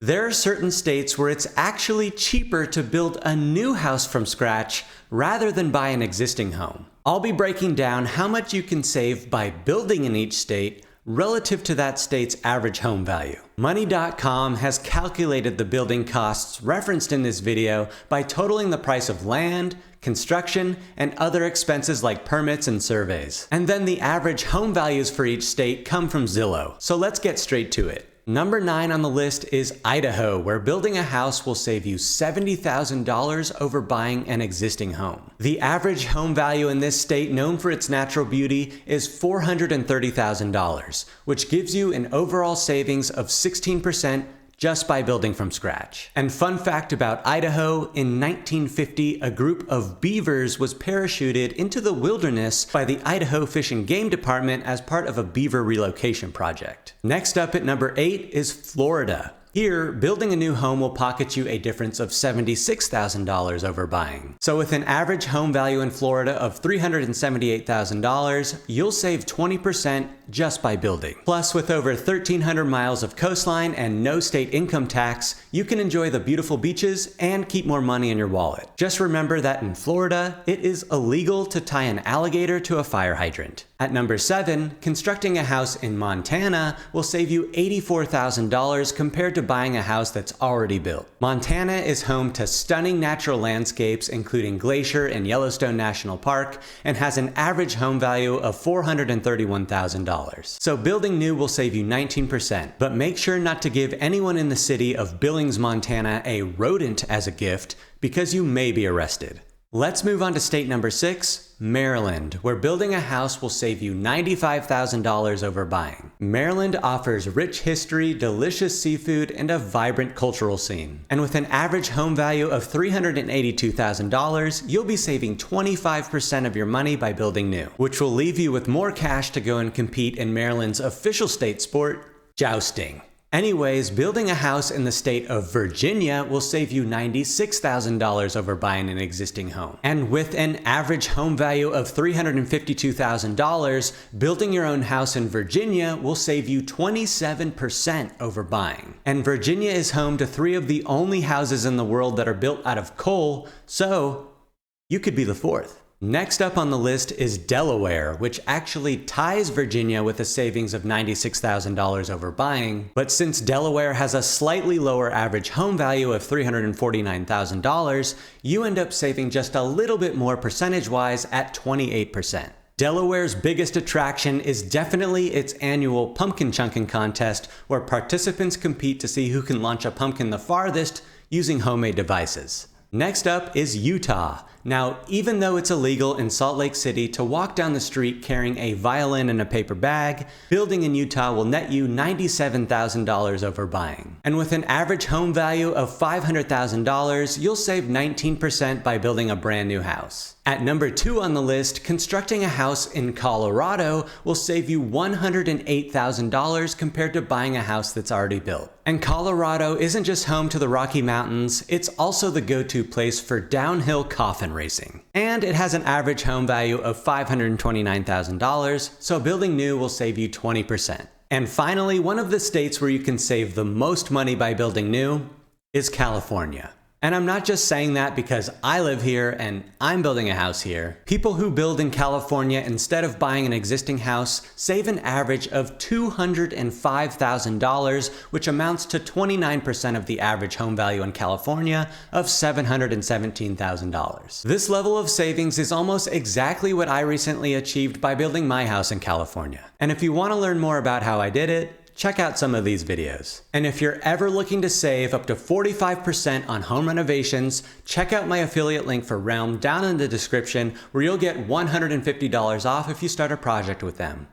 There are certain states where it's actually cheaper to build a new house from scratch rather than buy an existing home. I'll be breaking down how much you can save by building in each state relative to that state's average home value. Money.com has calculated the building costs referenced in this video by totaling the price of land, construction, and other expenses like permits and surveys. And then the average home values for each state come from Zillow. So let's get straight to it. Number 9 on the list is Idaho, where building a house will save you $70,000 over buying an existing home. The average home value in this state, known for its natural beauty, is $430,000, which gives you an overall savings of 16% just by building from scratch. And fun fact about Idaho, in 1950, a group of beavers was parachuted into the wilderness by the Idaho Fish and Game Department as part of a beaver relocation project. Next up at number 8 is Florida. Here, building a new home will pocket you a difference of $76,000 over buying. So with an average home value in Florida of $378,000, you'll save 20% just by building. Plus, with over 1,300 miles of coastline and no state income tax, you can enjoy the beautiful beaches and keep more money in your wallet. Just remember that in Florida, it is illegal to tie an alligator to a fire hydrant. At number 7, constructing a house in Montana will save you $84,000 compared to buying a house that's already built. Montana is home to stunning natural landscapes, including Glacier and Yellowstone National Park, and has an average home value of $431,000. So building new will save you 19%, but make sure not to give anyone in the city of Billings, Montana a rodent as a gift because you may be arrested. Let's move on to state number 6, Maryland, where building a house will save you $95,000 over buying. Maryland offers rich history, delicious seafood, and a vibrant cultural scene. And with an average home value of $382,000, you'll be saving 25% of your money by building new, which will leave you with more cash to go and compete in Maryland's official state sport, jousting. Anyways, building a house in the state of Virginia will save you $96,000 over buying an existing home. And with an average home value of $352,000, building your own house in Virginia will save you 27% over buying. And Virginia is home to 3 of the only houses in the world that are built out of coal, so you could be the 4th. Next up on the list is Delaware, which actually ties Virginia with a savings of $96,000 over buying. But since Delaware has a slightly lower average home value of $349,000, you end up saving just a little bit more percentage-wise at 28%. Delaware's biggest attraction is definitely its annual pumpkin chunking contest, where participants compete to see who can launch a pumpkin the farthest using homemade devices. Next up is Utah. Now, even though it's illegal in Salt Lake City to walk down the street carrying a violin in a paper bag, building in Utah will net you $97,000 over buying. And with an average home value of $500,000, you'll save 19% by building a brand new house. At number 2 on the list, constructing a house in Colorado will save you $108,000 compared to buying a house that's already built. And Colorado isn't just home to the Rocky Mountains, it's also the go-to place for downhill coffin racing. And it has an average home value of $529,000, so building new will save you 20%. And finally, one of the states where you can save the most money by building new is California. And I'm not just saying that because I live here and I'm building a house here. People who build in California instead of buying an existing house save an average of $205,000, which amounts to 29% of the average home value in California of $717,000. This level of savings is almost exactly what I recently achieved by building my house in California. And if you want to learn more about how I did it, check out some of these videos. And if you're ever looking to save up to 45% on home renovations, check out my affiliate link for Realm down in the description, where you'll get $150 off if you start a project with them.